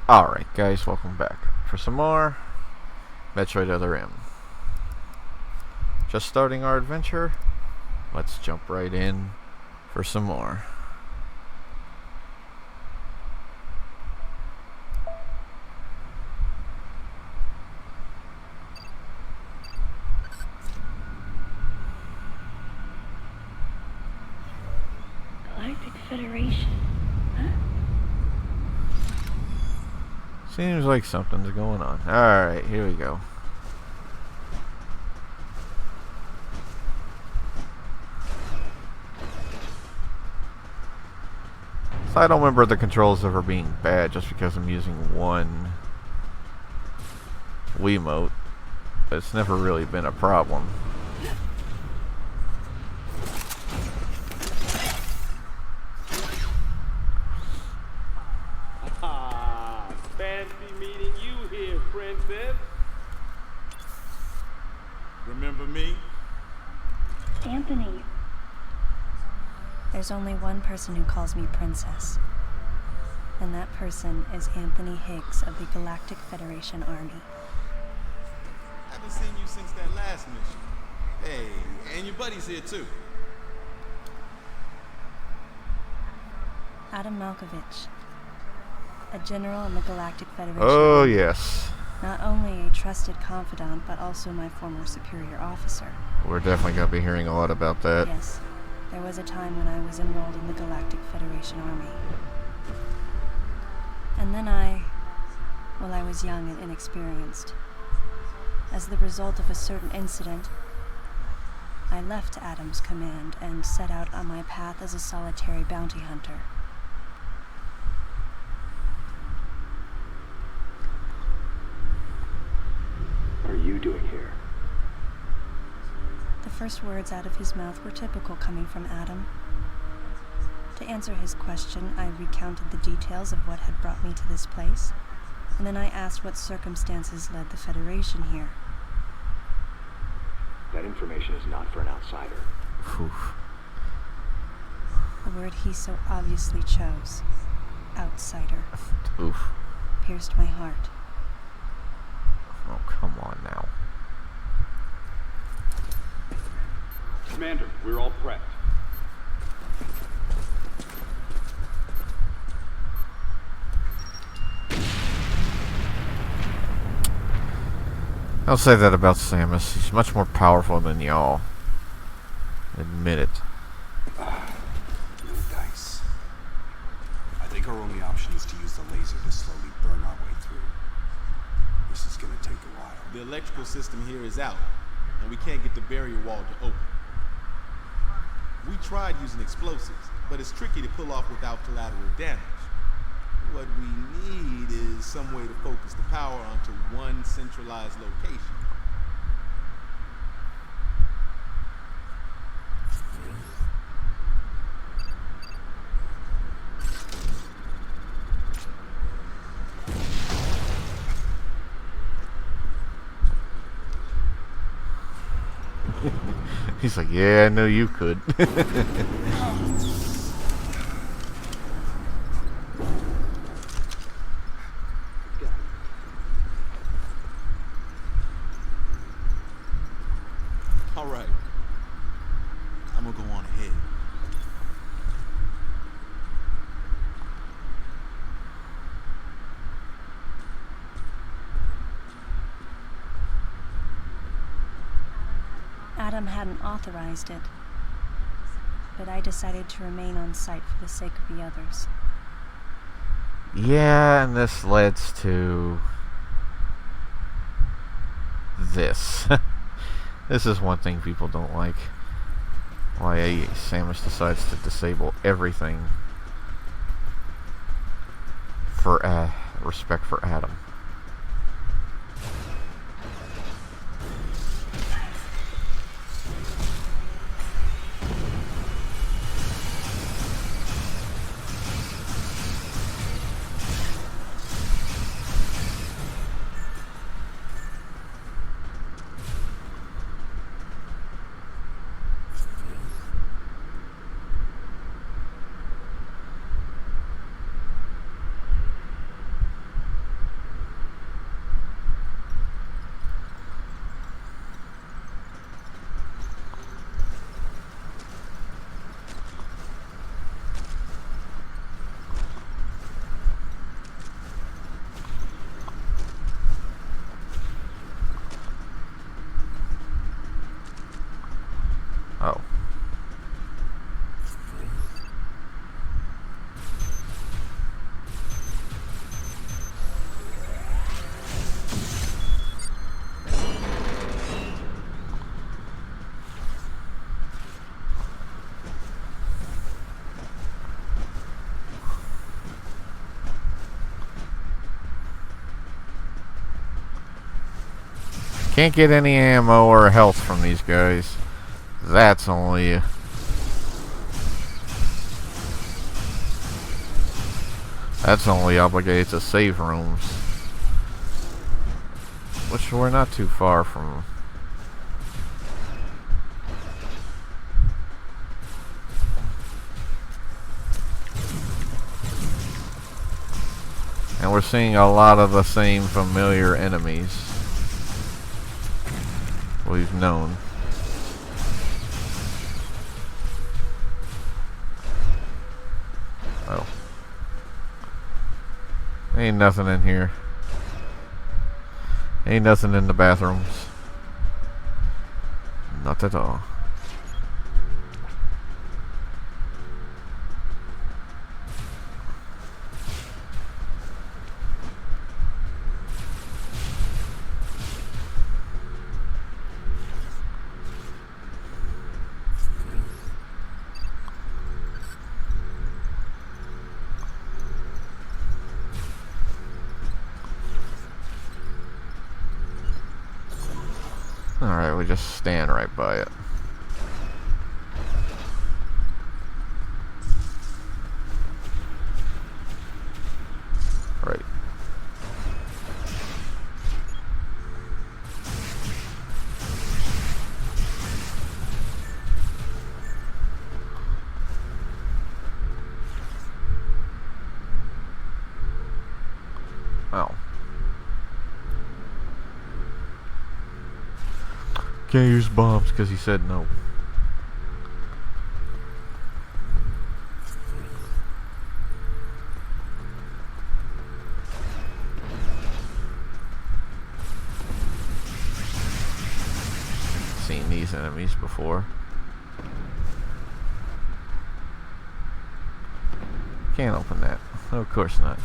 Alright guys, welcome back for some more Metroid Other M. Just starting our adventure, let's jump right in for some more. Galactic Federation, huh? Seems like something's going on. Alright, here we go. So I don't remember the controls ever being bad just because I'm using one Wiimote. It's never really been a problem. Fancy meeting you here, Princess. Remember me? Anthony. There's only one person who calls me Princess. And that person is Anthony Higgs of the Galactic Federation Army. Haven't seen you since that last mission. Hey, and your buddy's here too. Adam Malkovich, a general in the Galactic Federation Oh Army. yes. Not only a trusted confidant, but also my former superior officer. We're definitely going to be hearing a lot about that. Yes, there was a time when I was enrolled in the Galactic Federation Army. And then I was young and inexperienced. As the result of a certain incident, I left Adam's command and set out on my path as a solitary bounty hunter. What are you doing here? The first words out of his mouth were typical coming from Adam. To answer his question, I recounted the details of what had brought me to this place, and then I asked what circumstances led the Federation here. That information is not for an outsider. Oof. The word he so obviously chose, outsider, Oof. pierced my heart. Oh, come on now. Commander, we're all prepped. I'll say that about Samus. He's much more powerful than y'all. Admit it. No dice. I think our only option is to use the laser to slowly burn our way through. This is gonna take a while. The electrical system here is out, and we can't get the barrier wall to open. We tried using explosives, but it's tricky to pull off without collateral damage. What we need is some way to focus the power onto one centralized location. He's like, yeah, I know you could. All right. I'm gonna go on ahead. Adam hadn't authorized it, but I decided to remain on site for the sake of the others. Yeah, and this leads to this. This is one thing people don't like. Why Samus decides to disable everything for respect for Adam. Can't get any ammo or health from these guys. That's only... That's only obligated to save rooms. Which we're not too far from. And we're seeing a lot of the same familiar enemies we've known. Oh. Ain't nothing in here. Ain't nothing in the bathrooms. Not at all. Alright, we just stand right by it. Right. Oh. Can't use bombs because he said no. Seen these enemies before. Can't open that. Of course not.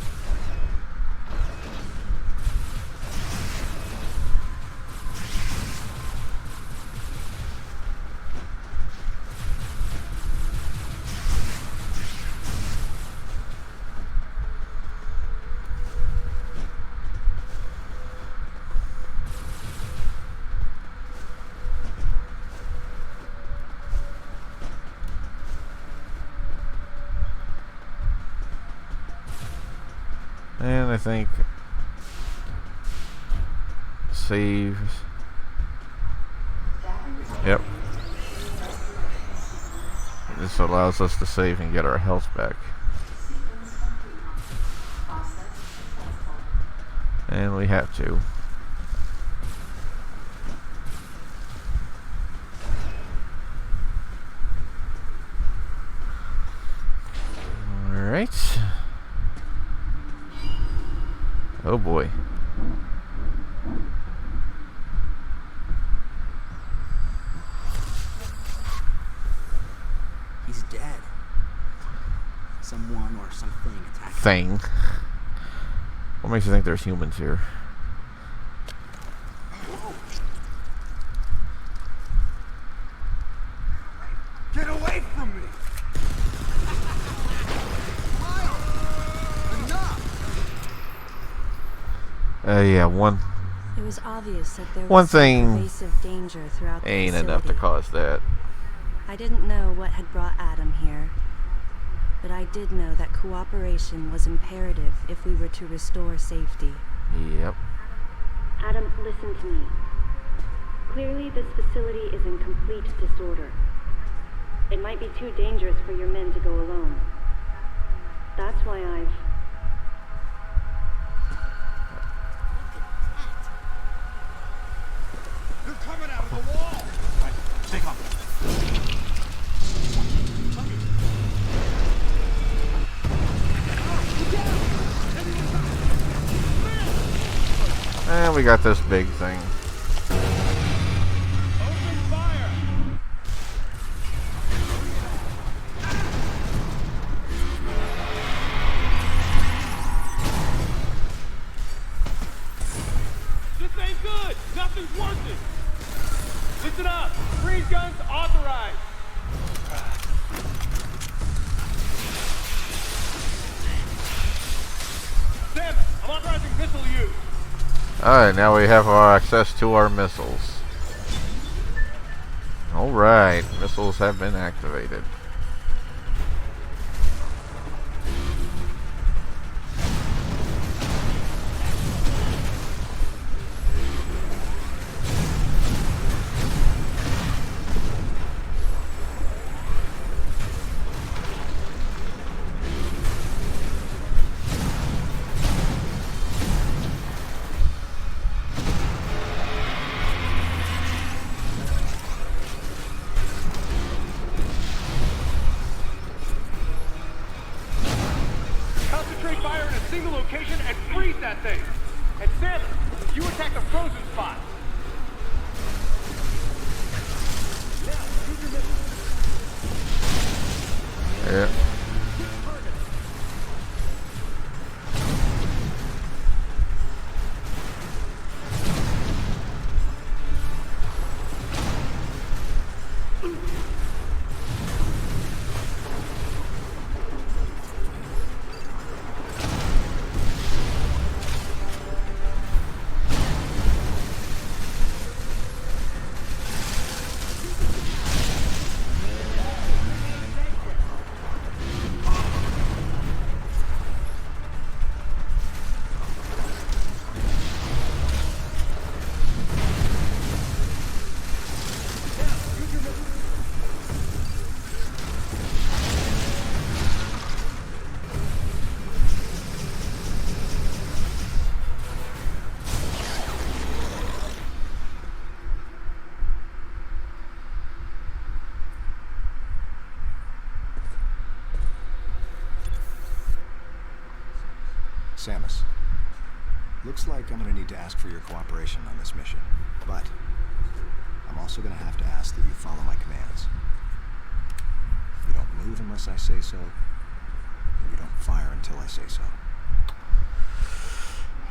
And I think saves. Yep. This allows us to save and get our health back. And we have to. Alright. Oh boy. He's dead. Someone or something attacked him. Thing. What makes you think there's humans here? Get away from me! Yeah, one It was obvious that there One was some thing pervasive danger throughout the ain't facility. enough to cause that. I didn't know what had brought Adam here, but I did know that cooperation was imperative if we were to restore safety. Yep. Adam, listen to me. Clearly, this facility is in complete disorder. It might be too dangerous for your men to go alone. That's why I've... They're coming out of the wall! Right, stay calm. And we got this big thing. Open fire! This ain't good! Nothing's working! Listen up! Freeze guns authorized! Sam, I'm authorizing missile use! Alright, now we have our access to our missiles. Alright, missiles have been activated. Concentrate fire in a single location and freeze that thing. And Samus, you attack the frozen spot. Now, use your missile. Yeah. Samus, looks like I'm gonna need to ask for your cooperation on this mission, but I'm also gonna have to ask that you follow my commands. You don't move unless I say so, and you don't fire until I say so.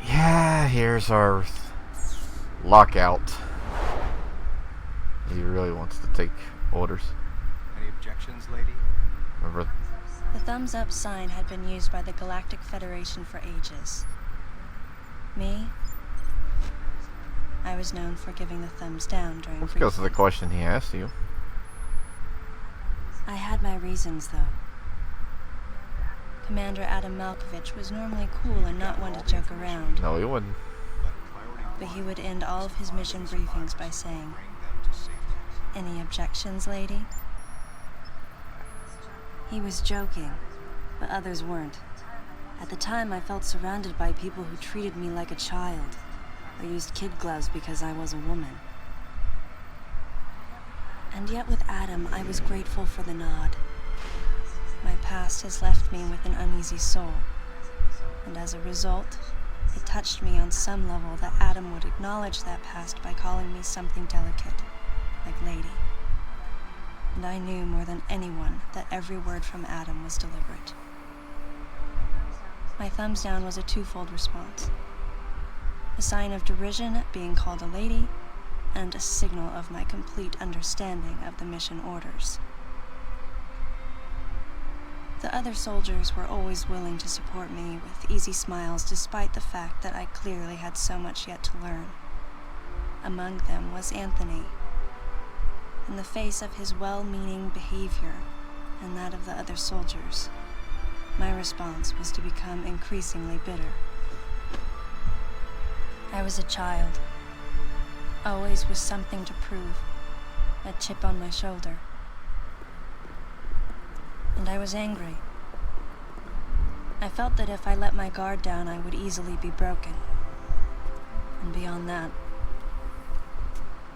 Yeah, here's our lockout. He really wants to take orders. Any objections, lady? Remember? The thumbs up sign had been used by the Galactic Federation for ages. Me? I was known for giving the thumbs down during Well, because of the question he asked you. I had my reasons, though. Commander Adam Malkovich was normally cool and not one to joke around, No, he wouldn't. but he would end all of his mission briefings by saying, "Any objections, lady?" He was joking, but others weren't. At the time, I felt surrounded by people who treated me like a child, or used kid gloves because I was a woman. And yet with Adam, I was grateful for the nod. My past has left me with an uneasy soul, and as a result, it touched me on some level that Adam would acknowledge that past by calling me something delicate, like lady. And I knew more than anyone that every word from Adam was deliberate. My thumbs down was a twofold response. A sign of derision at being called a lady, and a signal of my complete understanding of the mission orders. The other soldiers were always willing to support me with easy smiles despite the fact that I clearly had so much yet to learn. Among them was Anthony. In the face of his well-meaning behavior and that of the other soldiers, my response was to become increasingly bitter. I was a child, always with something to prove, a chip on my shoulder. And I was angry. I felt that if I let my guard down, I would easily be broken. And beyond that,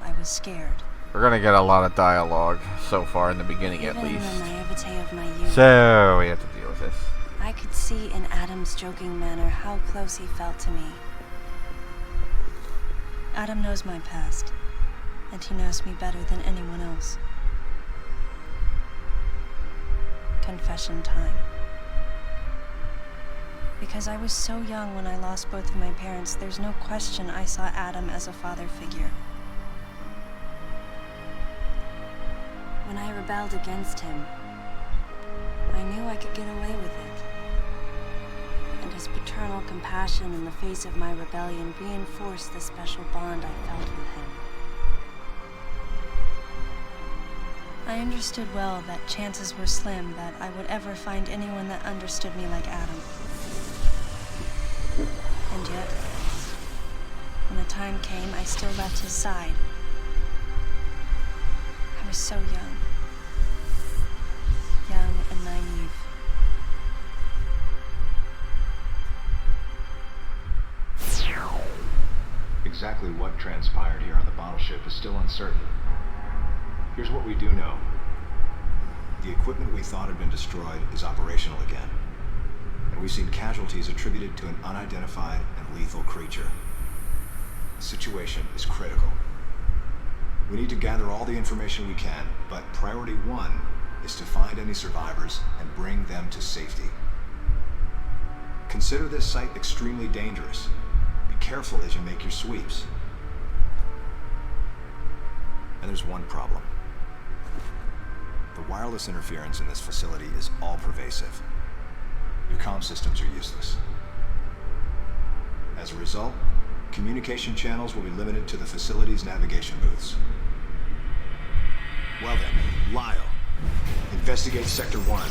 I was scared. We're gonna get a lot of dialogue so far in the beginning, Even at least. in the naivete of my youth, So we have to deal with this. I could see in Adam's joking manner how close he felt to me. Adam knows my past, and he knows me better than anyone else. Confession time. Because I was so young when I lost both of my parents, there's no question I saw Adam as a father figure. When I rebelled against him, I knew I could get away with it. And his paternal small compassion in the face of my rebellion reinforced the special bond I felt with him. I understood well that chances were slim that I would ever find anyone that understood me like Adam. And yet, when the time came, I still left his side. I was so young. Young and naive. Exactly what transpired here on the bottle ship is still uncertain. Here's what we do know. The equipment we thought had been destroyed is operational again. And we've seen casualties attributed to an unidentified and lethal creature. The situation is critical. We need to gather all the information we can, but priority one is to find any survivors and bring them to safety. Consider this site extremely dangerous. Be careful as you make your sweeps. And there's one problem. The wireless interference in this facility is all-pervasive. Your comm systems are useless. As a result, communication channels will be limited to the facility's navigation booths. Well then, Lyle, investigate Sector 1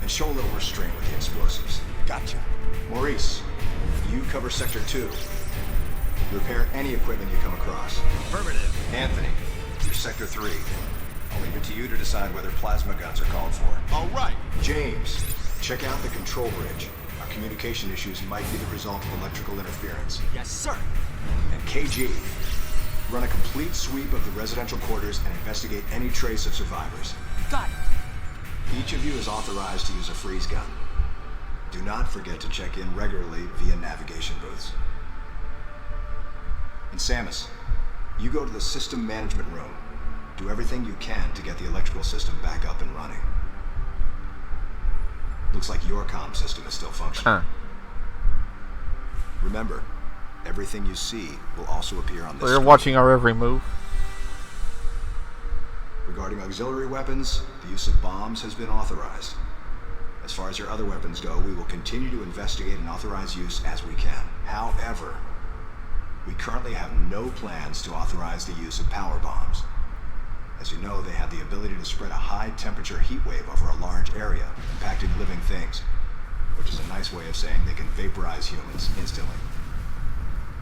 and show a little restraint with the explosives. Gotcha. Maurice, you cover Sector 2. Repair any equipment you come across. Affirmative. Anthony, you're Sector 3. I'll leave it to you to decide whether plasma guns are called for. All right. James, check out the control bridge. Our communication issues might be the result of electrical interference. Yes, sir. And KG, run a complete sweep of the residential quarters and investigate any trace of survivors. Got it. Each of you is authorized to use a freeze gun. Do not forget to check in regularly via navigation booths. And Samus, you go to the system management room. Do everything you can to get the electrical system back up and running. Looks like your comm system is still functioning. Remember, everything you see will also appear on this You're screen. watching our every move. Regarding auxiliary weapons, the use of bombs has been authorized. As far as your other weapons go, we will continue to investigate and authorize use as we can. However, we currently have no plans to authorize the use of power bombs. As you know, they have the ability to spread a high-temperature heat wave over a large area, impacting living things, which is a nice way of saying they can vaporize humans instantly.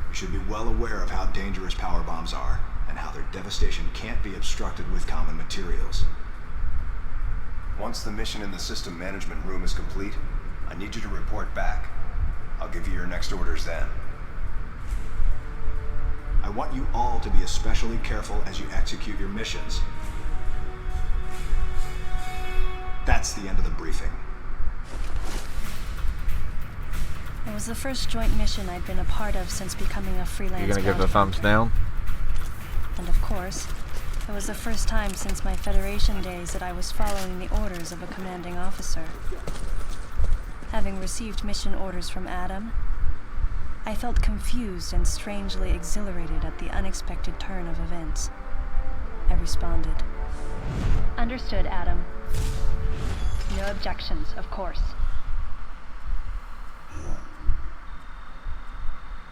You should be well aware of how dangerous power bombs are, and how their devastation can't be obstructed with common materials. Once the mission in the system management room is complete, I need you to report back. I'll give you your next orders then. I want you all to be especially careful as you execute your missions. That's the end of the briefing. It was the first joint mission I'd been a part of since becoming a freelance You're gonna give the bounty thumbs hunter. down? And of course, it was the first time since my Federation days that I was following the orders of a commanding officer. Having received mission orders from Adam, I felt confused and strangely exhilarated at the unexpected turn of events. I responded. Understood, Adam. No objections, of course.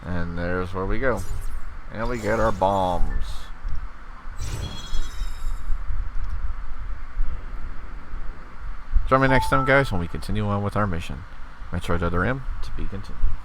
And there's where we go. And we get our bombs. Join me next time, guys, when we continue on with our mission. Metroid Other M, to be continued.